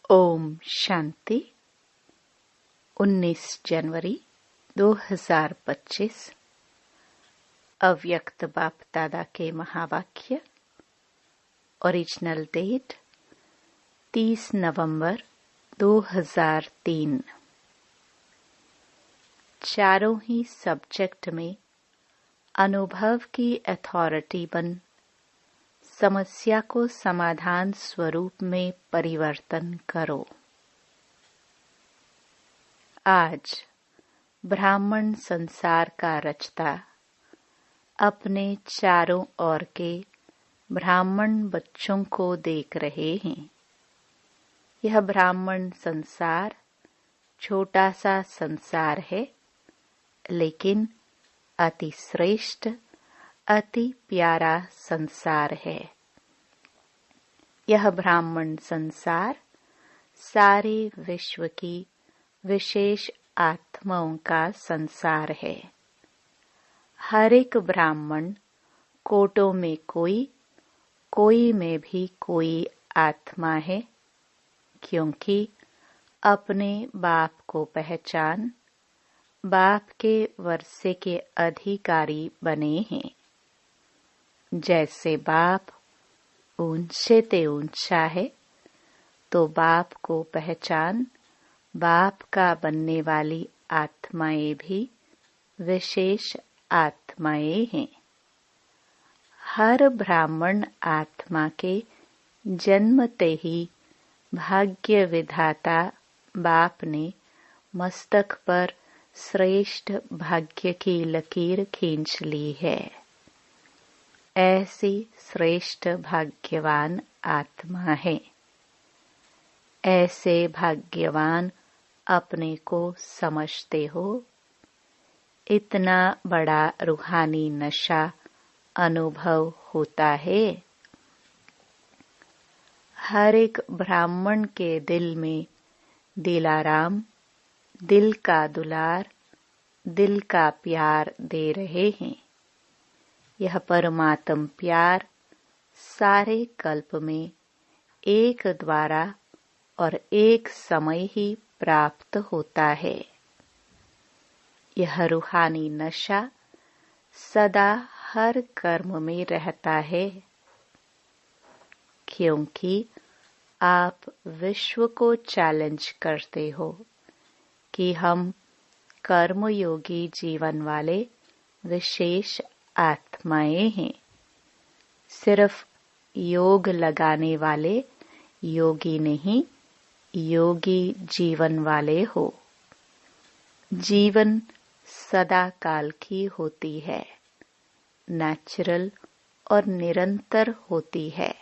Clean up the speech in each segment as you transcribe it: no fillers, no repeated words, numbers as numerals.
ओम शांति। 19 जनवरी 2025 अव्यक्त बाप दादा के महावाक्य। ओरिजिनल डेट 30 नवंबर 2003। चारों ही सब्जेक्ट में अनुभव की अथॉरिटी बन समस्या को समाधान स्वरूप में परिवर्तन करो। आज ब्राह्मण संसार का रचता अपने चारों ओर के ब्राह्मण बच्चों को देख रहे हैं। यह ब्राह्मण संसार छोटा सा संसार है, लेकिन अति श्रेष्ठ अति प्यारा संसार है। यह ब्राह्मण संसार सारे विश्व की विशेष आत्माओं का संसार है। हर एक ब्राह्मण कोटों में कोई में भी कोई आत्मा है, क्योंकि अपने बाप को पहचान बाप के वर्षे के अधिकारी बने हैं। जैसे बाप ऊंचे ते ऊंचा है, तो बाप को पहचान बाप का बनने वाली आत्माएं भी विशेष आत्माएं हैं। हर ब्राह्मण आत्मा के जन्मते ही भाग्य विधाता बाप ने मस्तक पर श्रेष्ठ भाग्य की लकीर खींच ली है। ऐसी श्रेष्ठ भाग्यवान आत्मा है। ऐसे भाग्यवान अपने को समझते हो। इतना बड़ा रूहानी नशा अनुभव होता है। हर एक ब्राह्मण के दिल में दिलाराम, दिल का दुलार, दिल का प्यार दे रहे हैं। यह परमात्म प्यार सारे कल्प में एक द्वारा और एक समय ही प्राप्त होता है। यह रूहानी नशा सदा हर कर्म में रहता है, क्योंकि आप विश्व को चैलेंज करते हो कि हम कर्मयोगी जीवन वाले विशेष आत्माएं हैं। सिर्फ योग लगाने वाले योगी नहीं, योगी जीवन वाले हो। जीवन सदा काल की होती है, नेचुरल और निरंतर होती है।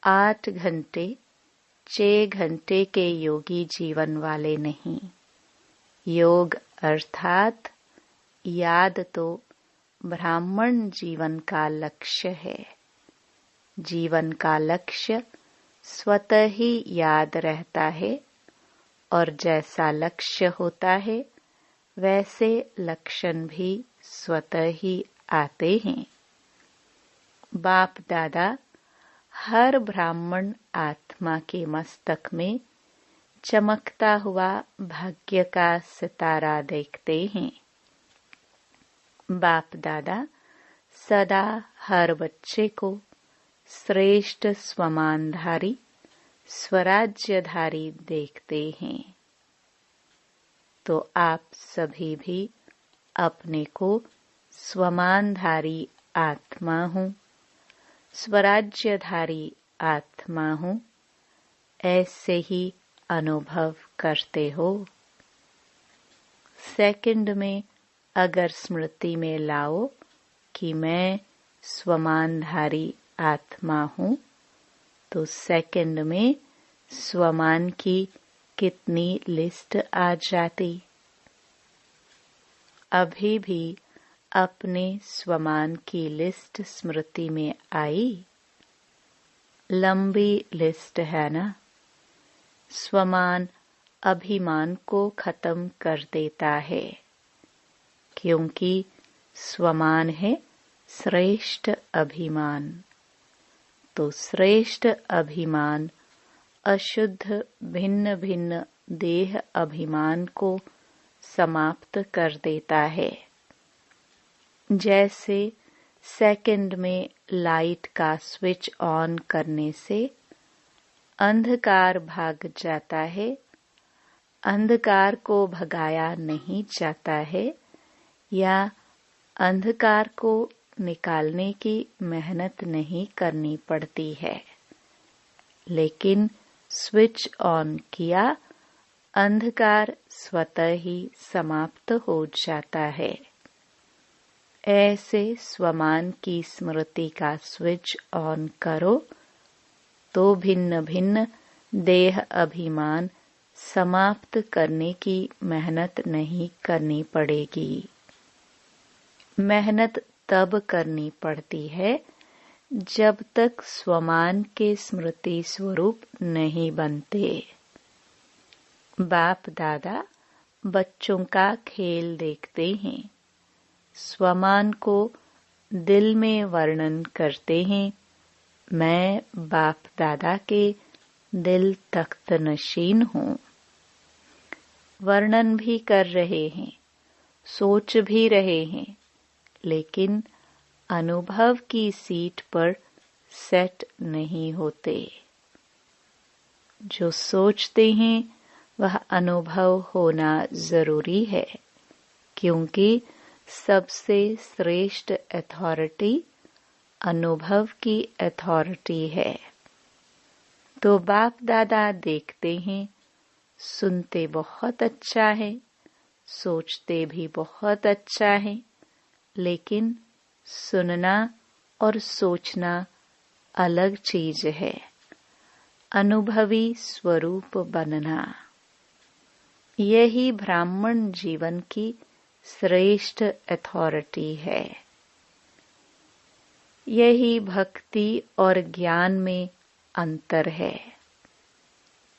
8 घंटे 6 घंटे के योगी जीवन वाले नहीं। योग अर्थात याद तो ब्राह्मण जीवन का लक्ष्य है। जीवन का लक्ष्य स्वतः ही याद रहता है, और जैसा लक्ष्य होता है वैसे लक्षण भी स्वतः ही आते हैं। बाप दादा हर ब्राह्मण आत्मा के मस्तक में चमकता हुआ भाग्य का सितारा देखते हैं। बाप दादा सदा हर बच्चे को श्रेष्ठ स्वमानधारी स्वराज्यधारी देखते हैं। तो आप सभी भी अपने को स्वमानधारी आत्मा हूँ, स्वराज्यधारी आत्मा हूँ, ऐसे ही अनुभव करते हो। सेकंड में अगर स्मृति में लाओ कि मैं स्वमानधारी आत्मा हूँ, तो सेकंड में स्वमान की कितनी लिस्ट आ जाती। अभी भी अपने स्वमान की लिस्ट स्मृति में आई। लंबी लिस्ट है ना। स्वमान अभिमान को खत्म कर देता है, क्योंकि स्वमान है श्रेष्ठ अभिमान। तो श्रेष्ठ अभिमान अशुद्ध भिन्न भिन्न देह अभिमान को समाप्त कर देता है। जैसे सेकंड में लाइट का स्विच ऑन करने से अंधकार भाग जाता है, अंधकार को भगाया नहीं जाता है या अंधकार को निकालने की मेहनत नहीं करनी पड़ती है, लेकिन स्विच ऑन किया, अंधकार स्वतः ही समाप्त हो जाता है। ऐसे स्वमान की स्मृति का स्विच ऑन करो तो भिन्न भिन्न देह अभिमान समाप्त करने की मेहनत नहीं करनी पड़ेगी। मेहनत तब करनी पड़ती है जब तक स्वमान के स्मृति स्वरूप नहीं बनते। बाप दादा बच्चों का खेल देखते हैं, स्वमान को दिल में वर्णन करते हैं, मैं बाप दादा के दिल तख्त नशीन हूँ। वर्णन भी कर रहे हैं, सोच भी रहे हैं, लेकिन अनुभव की सीट पर सेट नहीं होते। जो सोचते हैं वह अनुभव होना जरूरी है, क्योंकि सबसे श्रेष्ठ अथॉरिटी अनुभव की अथॉरिटी है। तो बाप दादा देखते हैं, सुनते बहुत अच्छा है, सोचते भी बहुत अच्छा है, लेकिन सुनना और सोचना अलग चीज है। अनुभवी स्वरूप बनना, यही ब्राह्मण जीवन की श्रेष्ठ अथॉरिटी है। यही भक्ति और ज्ञान में अंतर है।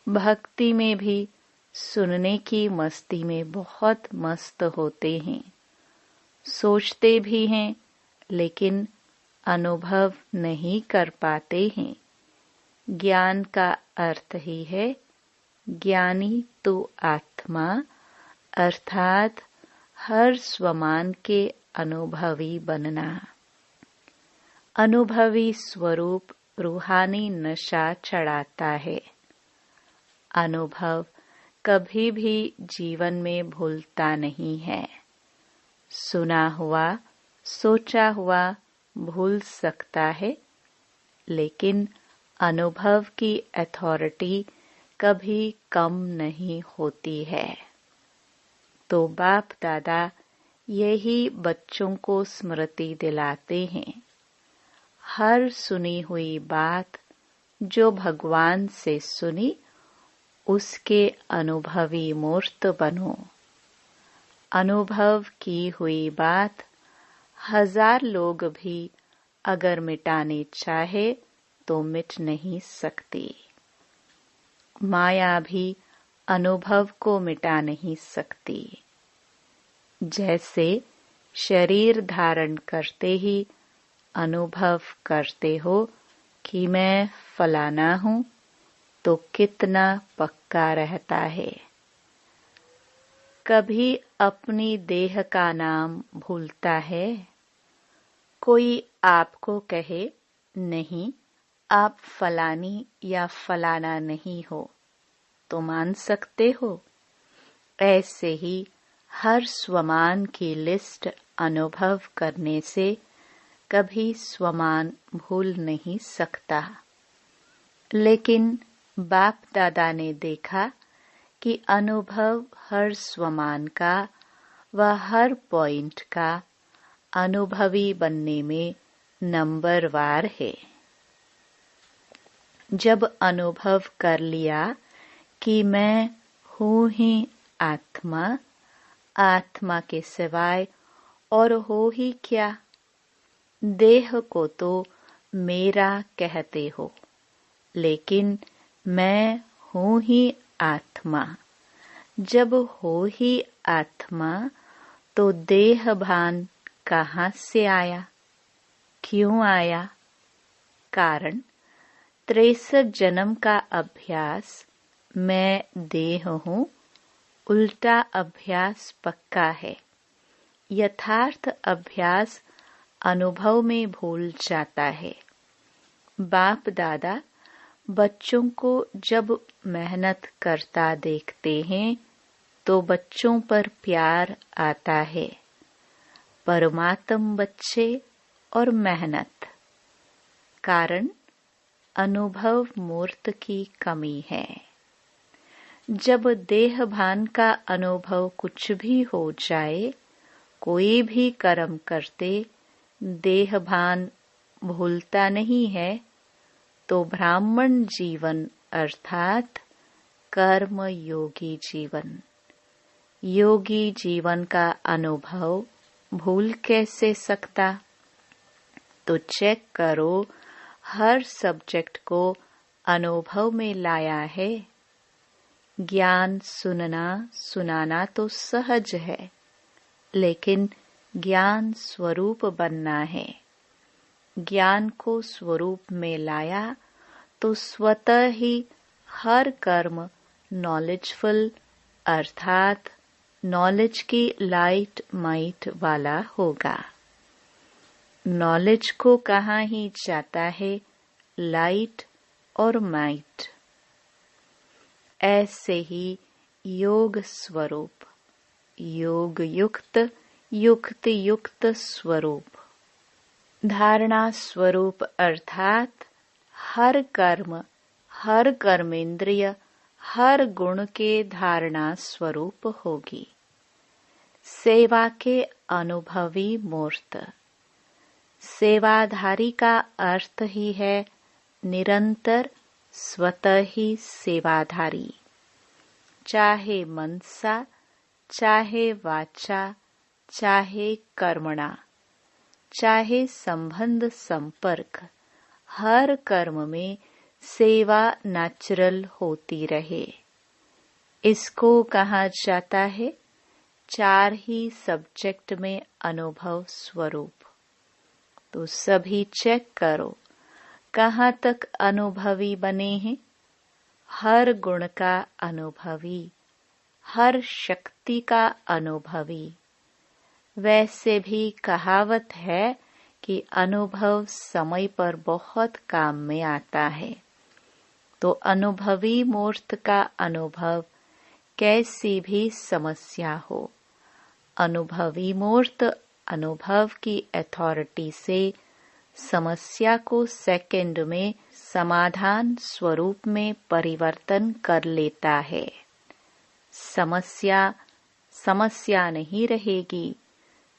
भक्ति में भी सुनने की मस्ती में बहुत मस्त होते हैं, सोचते भी हैं, लेकिन अनुभव नहीं कर पाते हैं। ज्ञान का अर्थ ही है ज्ञानी तो आत्मा, अर्थात हर स्वमान के अनुभवी बनना। अनुभवी स्वरूप रूहानी नशा चढ़ाता है। अनुभव कभी भी जीवन में भूलता नहीं है। सुना हुआ, सोचा हुआ भूल सकता है, लेकिन अनुभव की अथॉरिटी कभी कम नहीं होती है। तो बाप दादा यही बच्चों को स्मृति दिलाते हैं। हर सुनी हुई बात जो भगवान से सुनी, उसके अनुभवी मूर्त बनो। अनुभव की हुई बात 1000 लोग भी अगर मिटाने चाहे तो मिट नहीं सकती। माया भी अनुभव को मिटा नहीं सकती। जैसे शरीर धारण करते ही अनुभव करते हो कि मैं फलाना हूँ, तो कितना पक्का रहता है। कभी अपनी देह का नाम भूलता है? कोई आपको कहे, नहीं आप फलानी या फलाना नहीं हो, तो मान सकते हो? ऐसे ही हर स्वमान की लिस्ट अनुभव करने से कभी स्वमान भूल नहीं सकता। लेकिन बाप दादा ने देखा कि अनुभव हर स्वमान का व हर पॉइंट का अनुभवी बनने में नंबरवार है। जब अनुभव कर लिया कि मैं हूँ ही आत्मा, आत्मा के सिवाय और हो ही क्या, देह को तो मेरा कहते हो, लेकिन मैं हूँ ही आत्मा। जब हो ही आत्मा तो देह भान कहाँ से आया, क्यों आया? कारण 63 जन्म का अभ्यास मैं देह हूँ, उल्टा अभ्यास पक्का है। यथार्थ अभ्यास अनुभव में भूल जाता है। बाप दादा बच्चों को जब मेहनत करता देखते हैं तो बच्चों पर प्यार आता है। परमात्म बच्चे और मेहनत, कारण अनुभव मूर्त की कमी है। जब देह भान का अनुभव कुछ भी हो जाए, कोई भी कर्म करते देह भान भूलता नहीं है, तो ब्राह्मण जीवन अर्थात कर्म योगी जीवन, योगी जीवन का अनुभव भूल कैसे सकता? तो चेक करो, हर सब्जेक्ट को अनुभव में लाया है। ज्ञान सुनना सुनाना तो सहज है, लेकिन ज्ञान स्वरूप बनना है। ज्ञान को स्वरूप में लाया तो स्वतः ही हर कर्म नॉलेजफुल अर्थात नॉलेज की लाइट माइट वाला होगा। नॉलेज को कहाँ ही जाता है लाइट और माइट। ऐसे ही योग स्वरूप, योग युक्त, युक्त युक्त स्वरूप, धारणा स्वरूप अर्थात हर कर्म, हर कर्मेंद्रिय, हर गुण के धारणा स्वरूप होगी। सेवा के अनुभवी मूर्त। सेवाधारी का अर्थ ही है निरंतर स्वतः ही सेवाधारी, चाहे मनसा, चाहे वाचा, चाहे कर्मणा, चाहे संबंध संपर्क, हर कर्म में सेवा नेचुरल होती रहे। इसको कहा जाता है 4 ही सब्जेक्ट में अनुभव स्वरूप। तो सभी चेक करो, कहाँ तक अनुभवी बने हैं? हर गुण का अनुभवी, हर शक्ति का अनुभवी। वैसे भी कहावत है कि अनुभव समय पर बहुत काम में आता है। तो अनुभवी मूर्त का अनुभव कैसी भी समस्या हो, अनुभवी मूर्त अनुभव की अथॉरिटी से समस्या को सेकंड में समाधान स्वरूप में परिवर्तन कर लेता है। समस्या समस्या नहीं रहेगी,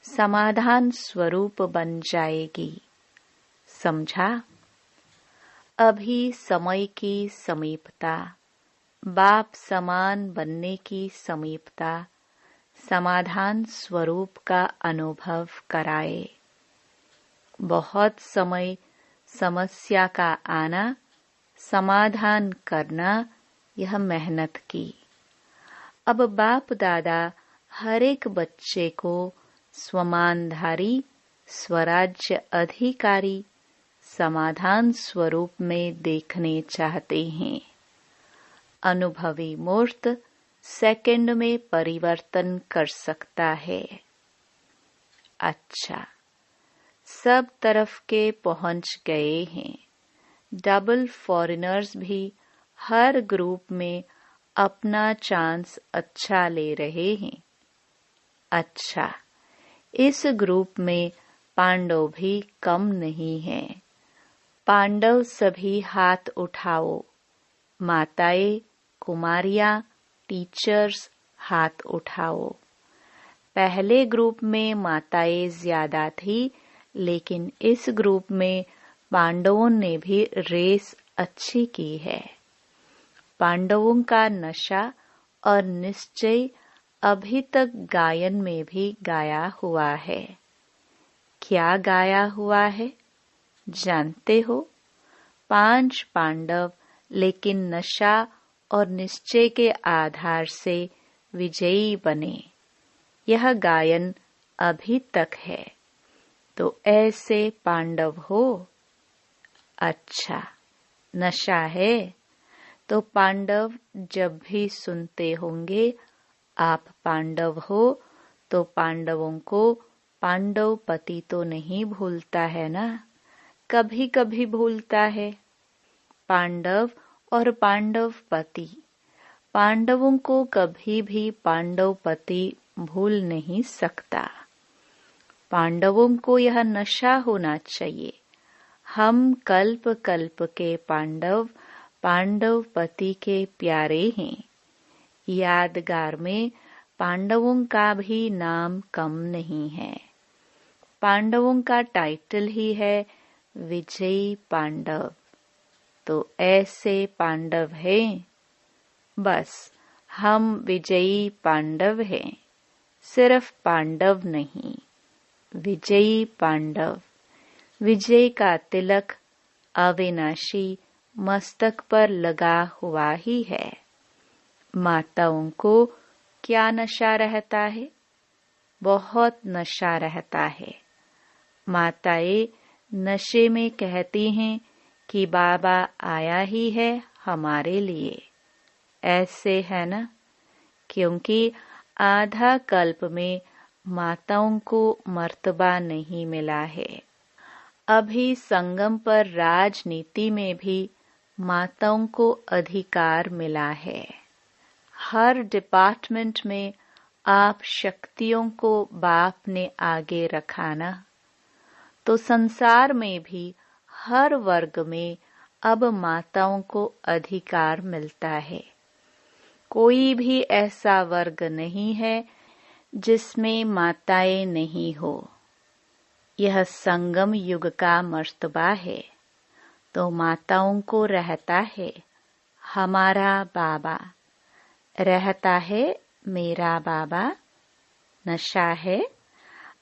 समाधान स्वरूप बन जाएगी। समझा? अभी समय की समीपता, बाप समान बनने की समीपता समाधान स्वरूप का अनुभव कराए। बहुत समय समस्या का आना, समाधान करना, यह मेहनत की। अब बाप दादा हर एक बच्चे को स्वमानधारी, स्वराज्य अधिकारी, समाधान स्वरूप में देखने चाहते हैं। अनुभवी मूर्त सेकंड में परिवर्तन कर सकता है। अच्छा, सब तरफ के पहुंच गए हैं। डबल फॉरेनर्स भी हर ग्रुप में अपना चांस अच्छा ले रहे हैं। अच्छा, इस ग्रुप में पांडव भी कम नहीं हैं। पांडव सभी हाथ उठाओ। माताएं, कुमारियां, टीचर्स हाथ उठाओ। पहले ग्रुप में माताएं ज्यादा थी, लेकिन इस ग्रुप में पांडवों ने भी रेस अच्छी की है। पांडवों का नशा और निश्चय अभी तक गायन में भी गाया हुआ है। क्या गाया हुआ है जानते हो? 5 पांडव, लेकिन नशा और निश्चय के आधार से विजयी बने। यह गायन अभी तक है। तो ऐसे पांडव हो। अच्छा, नशा है, तो पांडव जब भी सुनते होंगे आप पांडव हो, तो पांडवों को पांडव पति तो नहीं भूलता है ना, कभी कभी भूलता है। पांडव और पांडव पति, पांडवों को कभी भी पांडव पति भूल नहीं सकता। पांडवों को यह नशा होना चाहिए, हम कल्प कल्प के पांडव, पांडव पति के प्यारे हैं। यादगार में पांडवों का भी नाम कम नहीं है। पांडवों का टाइटल ही है विजयी पांडव। तो ऐसे पांडव हैं, बस हम विजयी पांडव हैं, सिर्फ पांडव नहीं, विजयी पांडव। विजय का तिलक अविनाशी मस्तक पर लगा हुआ ही है। माताओं को क्या नशा रहता है? बहुत नशा रहता है। माताएं नशे में कहती हैं कि बाबा आया ही है हमारे लिए। ऐसे है ना, क्योंकि आधा कल्प में माताओं को मर्तबा नहीं मिला है। अभी संगम पर राजनीति में भी माताओं को अधिकार मिला है। हर डिपार्टमेंट में आप शक्तियों को बाप ने आगे रखा ना, तो संसार में भी हर वर्ग में अब माताओं को अधिकार मिलता है। कोई भी ऐसा वर्ग नहीं है जिसमें माताएं नहीं हो। यह संगम युग का मर्तबा है, तो माताओं को रहता है हमारा बाबा, रहता है मेरा बाबा। नशा है,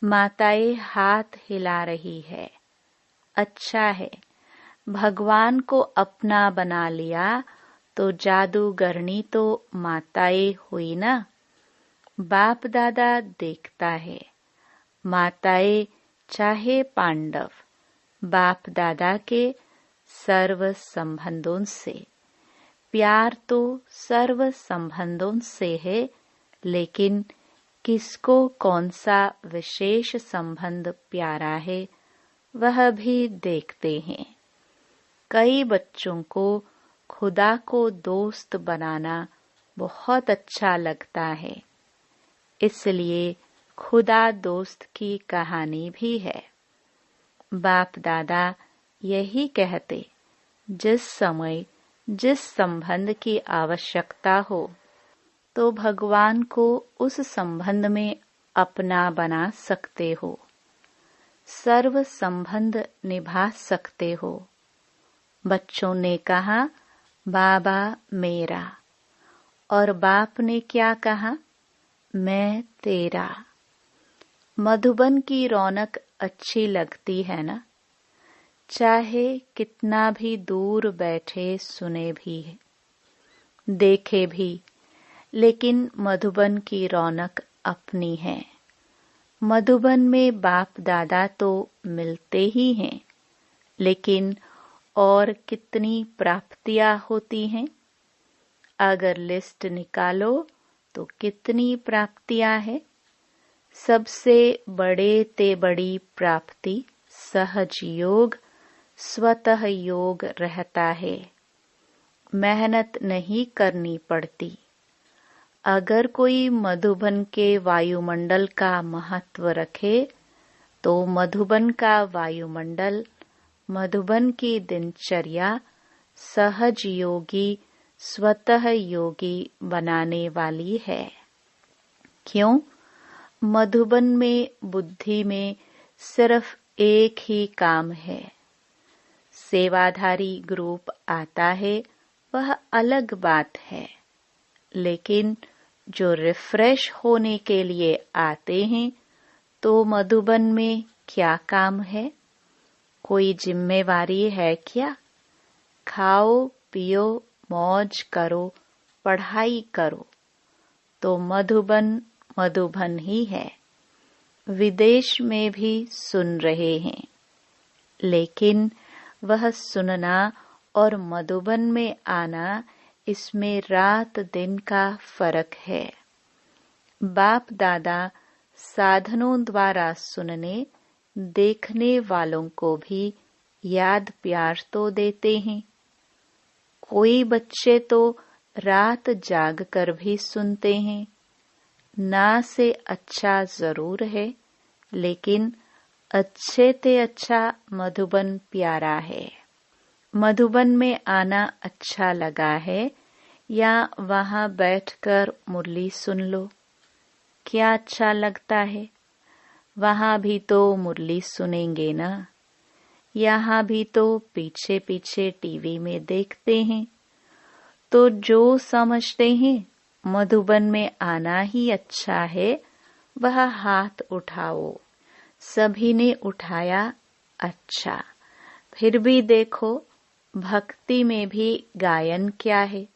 माताएं हाथ हिला रही है। अच्छा है, भगवान को अपना बना लिया तो जादूगरनी तो माताएं हुई ना। बाप दादा देखता है, माताएं चाहे पांडव, बाप दादा के सर्व संबंधों से। प्यार तो सर्व संबंधों से है, लेकिन किसको कौन सा विशेष संबंध प्यारा है वह भी देखते हैं। कई बच्चों को खुदा को दोस्त बनाना बहुत अच्छा लगता है, इसलिए खुदा दोस्त की कहानी भी है। बाप दादा यही कहते, जिस समय जिस संबंध की आवश्यकता हो तो भगवान को उस संबंध में अपना बना सकते हो, सर्व संबंध निभा सकते हो। बच्चों ने कहा बाबा मेरा, और बाप ने क्या कहा, मैं तेरा। मधुबन की रौनक अच्छी लगती है ना, चाहे कितना भी दूर बैठे सुने भी देखे भी, लेकिन मधुबन की रौनक अपनी है। मधुबन में बाप दादा तो मिलते ही हैं, लेकिन और कितनी प्राप्तियां होती हैं। अगर लिस्ट निकालो तो कितनी प्राप्तियां हैं। सबसे बड़े ते बड़ी प्राप्ति सहज योग, स्वतः योग रहता है। मेहनत नहीं करनी पड़ती। अगर कोई मधुबन के वायुमंडल का महत्व रखे तो मधुबन का वायुमंडल, मधुबन की दिनचर्या सहज योगी, स्वतः योगी बनाने वाली है। क्यों? मधुबन में बुद्धि में सिर्फ एक ही काम है। सेवाधारी ग्रुप आता है वह अलग बात है, लेकिन जो रिफ्रेश होने के लिए आते हैं तो मधुबन में क्या काम है? कोई जिम्मेवारी है क्या? खाओ पियो मौज करो, पढ़ाई करो, तो मधुबन मधुबन ही है। विदेश में भी सुन रहे हैं, लेकिन वह सुनना और मधुबन में आना, इसमें रात दिन का फर्क है। बाप दादा साधनों द्वारा सुनने देखने वालों को भी याद प्यार तो देते हैं। कोई बच्चे तो रात जाग कर भी सुनते हैं। ना से अच्छा जरूर है, लेकिन अच्छे ते अच्छा मधुबन प्यारा है। मधुबन में आना अच्छा लगा है या वहां बैठकर मुरली सुन लो? क्या अच्छा लगता है? वहां भी तो मुरली सुनेंगे ना। यहाँ भी तो पीछे पीछे टीवी में देखते हैं। तो जो समझते हैं मधुबन में आना ही अच्छा है, वह हाथ उठाओ। सभी ने उठाया। अच्छा, फिर भी देखो, भक्ति में भी गायन क्या है?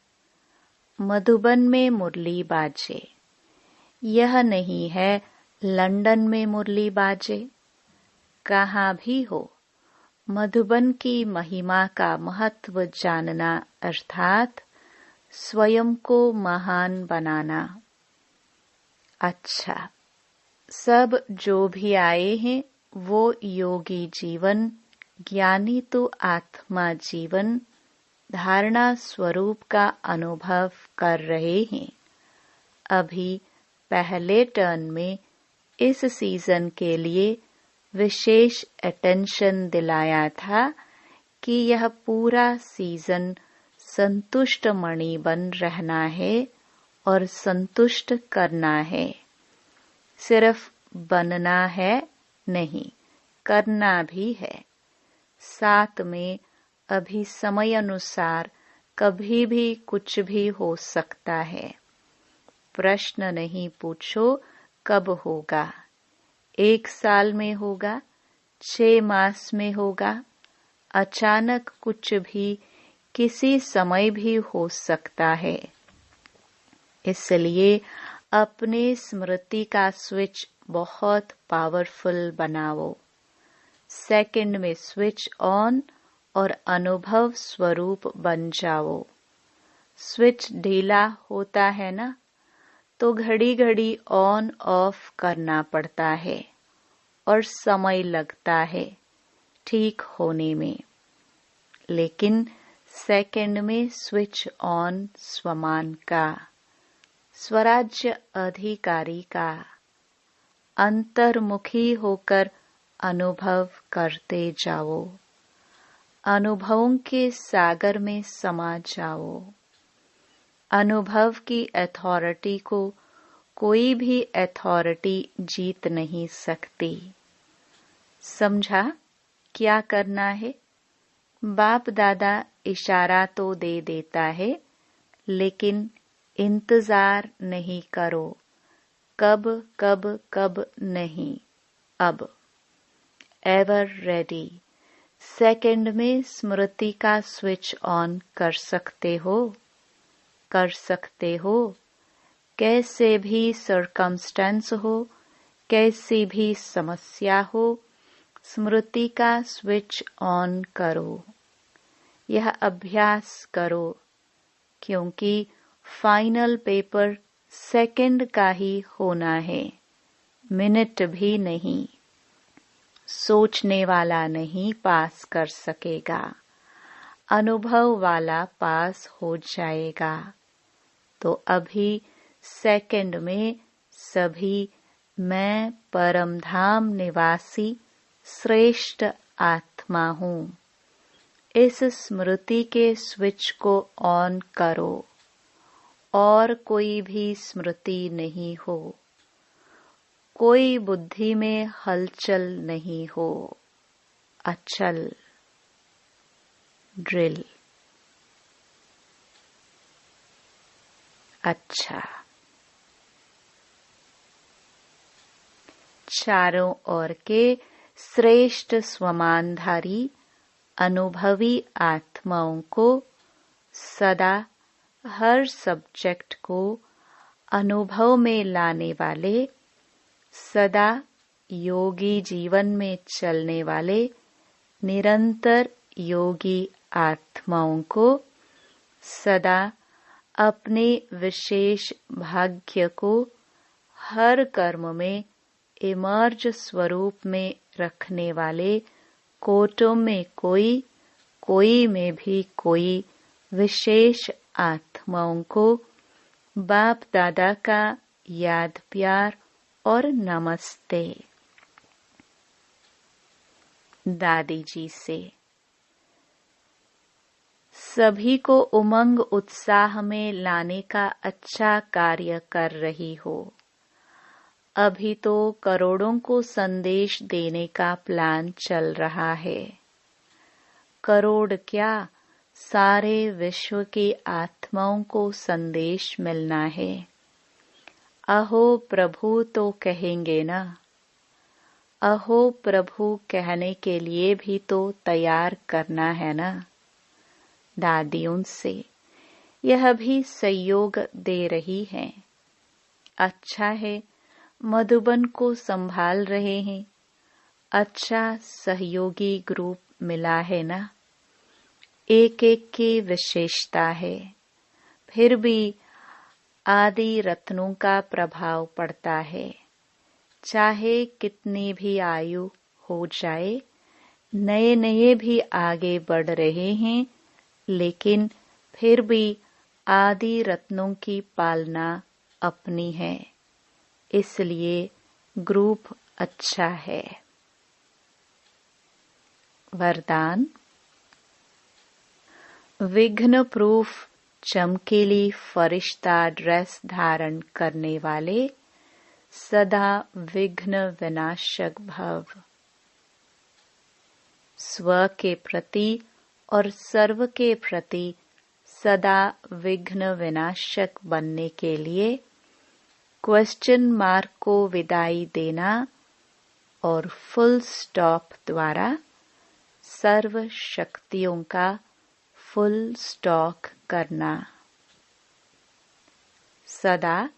मधुबन में मुरली बाजे। यह नहीं है लंदन में मुरली बाजे। कहाँ भी हो, मधुबन की महिमा का महत्व जानना अर्थात स्वयं को महान बनाना। अच्छा, सब जो भी आए हैं वो योगी जीवन, ज्ञानी तो आत्मा जीवन धारणा स्वरूप का अनुभव कर रहे हैं। अभी पहले टर्न में इस सीजन के लिए विशेष अटेंशन दिलाया था कि यह पूरा सीजन संतुष्ट मणि बन रहना है और संतुष्ट करना है। सिर्फ बनना है नहीं, करना भी है। साथ में अभी समय अनुसार कभी भी कुछ भी हो सकता है। प्रश्न नहीं पूछो कब होगा। 1 साल में होगा, 6 मास में होगा, अचानक कुछ भी किसी समय भी हो सकता है। इसलिए अपने स्मृति का स्विच बहुत पावरफुल बनाओ। सेकंड में स्विच ऑन और अनुभव स्वरूप बन जाओ। स्विच ढीला होता है ना, तो घड़ी घड़ी ऑन ऑफ करना पड़ता है और समय लगता है ठीक होने में। लेकिन सेकंड में स्विच ऑन स्वमान का, स्वराज्य अधिकारी का, अंतर्मुखी होकर अनुभव करते जाओ। अनुभवों के सागर में समा जाओ। अनुभव की अथॉरिटी को कोई भी अथॉरिटी जीत नहीं सकती। समझा क्या करना है? बाप दादा इशारा तो दे देता है, लेकिन इंतजार नहीं करो। कब कब कब नहीं, अब। Ever ready. सेकंड में स्मृति का स्विच ऑन कर सकते हो। कर सकते हो। कैसे भी सर्कमस्टेंस हो, कैसी भी समस्या हो, स्मृति का स्विच ऑन करो। यह अभ्यास करो, क्योंकि फाइनल पेपर सेकंड का ही होना है, मिनट भी नहीं। सोचने वाला नहीं पास कर सकेगा, अनुभव वाला पास हो जाएगा। तो अभी सेकंड में सभी मैं परमधाम निवासी श्रेष्ठ आत्मा हूँ। इस स्मृति के स्विच को ऑन करो और कोई भी स्मृति नहीं हो, कोई बुद्धि में हलचल नहीं हो। अचल ड्रिल। अच्छा, चारों ओर के श्रेष्ठ स्वमानधारी अनुभवी आत्माओं को सदा हर सब्जेक्ट को अनुभव में लाने वाले, सदा योगी जीवन में चलने वाले निरंतर योगी आत्माओं को सदा अपने विशेष भाग्य को हर कर्म में इमर्ज स्वरूप में रखने वाले कोटों में कोई में भी कोई विशेष आत्माओं को बाप दादा का याद प्यार और नमस्ते। दादी जी से सभी को उमंग उत्साह में लाने का अच्छा कार्य कर रही हो। अभी तो करोड़ों को संदेश देने का प्लान चल रहा है। करोड़ क्या, सारे विश्व की आत्माओं को संदेश मिलना है। अहो प्रभु तो कहेंगे ना। अहो प्रभु कहने के लिए भी तो तैयार करना है ना। दादियों से यह भी सहयोग दे रही हैं। अच्छा है, मधुबन को संभाल रहे हैं। अच्छा सहयोगी ग्रुप मिला है ना। एक एक की विशेषता है, फिर भी आदि रत्नों का प्रभाव पड़ता है। चाहे कितनी भी आयु हो जाए, नए नए भी आगे बढ़ रहे हैं, लेकिन फिर भी आदि रत्नों की पालना अपनी है। इसलिए ग्रुप अच्छा है। वरदान। विघ्न प्रूफ चमकीली फरिश्ता ड्रेस धारण करने वाले सदा विघ्न विनाशक भव। स्व के प्रति और सर्व के प्रति सदा विघ्न विनाशक बनने के लिए क्वेश्चन मार्क को विदाई देना और फुल स्टॉप द्वारा सर्व शक्तियों का फुल स्टॉक करना। सदा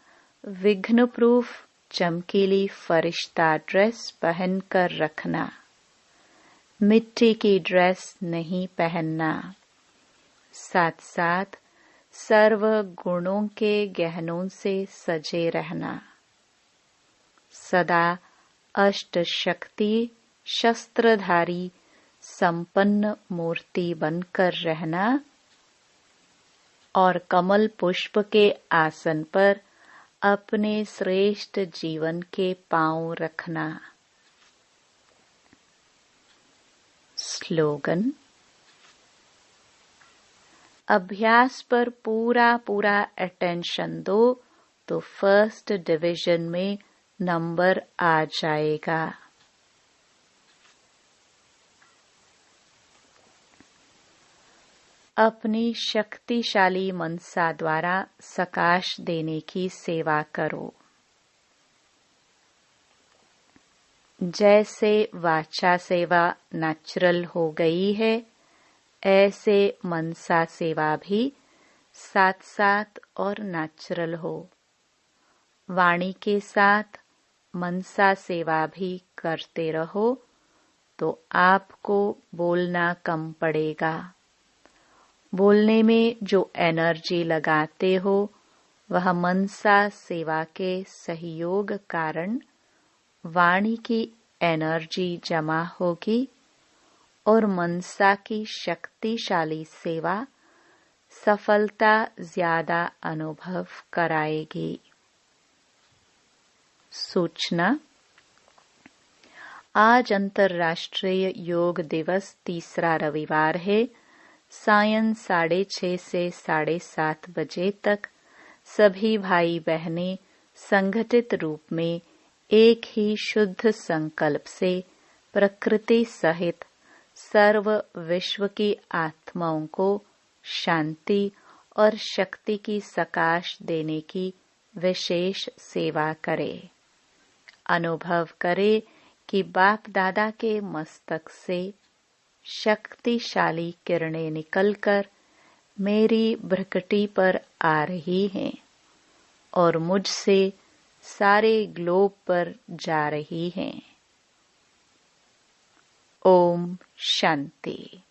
विघ्न प्रूफ चमकीली फरिश्ता ड्रेस पहनकर रखना। मिट्टी की ड्रेस नहीं पहनना। साथ साथ सर्व गुणों के गहनों से सजे रहना। सदा अष्ट शक्ति शस्त्रधारी संपन्न मूर्ति बनकर रहना और कमल पुष्प के आसन पर अपने श्रेष्ठ जीवन के पांव रखना। स्लोगन। अभ्यास पर पूरा अटेंशन दो तो फर्स्ट डिवीजन में नंबर आ जाएगा। अपनी शक्तिशाली मनसा द्वारा सकाश देने की सेवा करो। जैसे वाचा सेवा नेचुरल हो गई है, ऐसे मनसा सेवा भी साथ साथ और नेचुरल हो। वाणी के साथ मनसा सेवा भी करते रहो तो आपको बोलना कम पड़ेगा। बोलने में जो एनर्जी लगाते हो वह मनसा सेवा के सहयोग कारण वाणी की एनर्जी जमा होगी और मनसा की शक्तिशाली सेवा सफलता ज्यादा अनुभव कराएगी। सूचना। आज अंतर्राष्ट्रीय योग दिवस तीसरा रविवार है। सायं 6:30 से 7:30 बजे तक सभी भाई बहनें संगठित रूप में एक ही शुद्ध संकल्प से प्रकृति सहित सर्व विश्व की आत्माओं को शांति और शक्ति की सकाश देने की विशेष सेवा करे। अनुभव करे कि बाप दादा के मस्तक से शक्तिशाली किरणें निकलकर मेरी भ्रकटी पर आ रही हैं और मुझसे सारे ग्लोब पर जा रही हैं। ओम शांति।